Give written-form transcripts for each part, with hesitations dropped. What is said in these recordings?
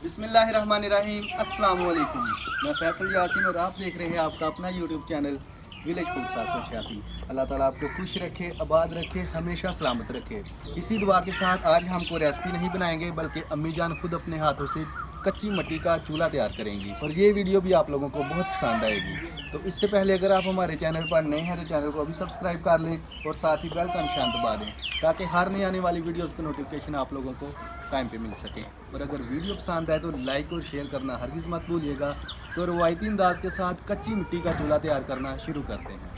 बिस्मिल्लाहिर्रहमानिर्रहीम, अस्सलाम वालेकुम। मैं फैसल यासीन और आप देख रहे हैं आपका अपना यूट्यूब चैनल विलेज फूड 786। अल्लाह ताला आपको खुश रखे, आबाद रखे, हमेशा सलामत रखे। इसी दुआ के साथ आज हम कोई रेसिपी नहीं बनाएंगे बल्कि अम्मी जान खुद अपने हाथों से कच्ची मट्टी का चूल्हा तैयार करेंगी और ये वीडियो भी आप लोगों को बहुत पसंद आएगी। तो इससे पहले अगर आप हमारे चैनल पर नए हैं तो चैनल को अभी सब्सक्राइब कर लें और साथ ही बेल का निशान दबा दें ताकि हर नई आने वाली वीडियोस की नोटिफिकेशन आप लोगों को टाइम पे मिल सके। और अगर वीडियो पसंद आए तो लाइक और शेयर करना हरगिज़ मत भूलिएगा। तो रवायती अंदाज के साथ कच्ची मिट्टी का चूल्हा तैयार करना शुरू करते हैं।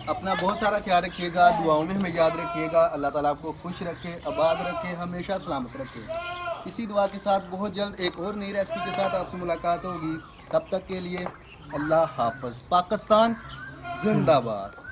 अपना बहुत सारा ख्याल रखिएगा, दुआओं में हमें याद रखिएगा। अल्लाह ताला आपको खुश रखे, आबाद रखे, हमेशा सलामत रखे। इसी दुआ के साथ बहुत जल्द एक और नई रेसिपी के साथ आपसे मुलाकात होगी। तब तक के लिए अल्लाह हाफ़िज़। पाकिस्तान जिंदाबाद।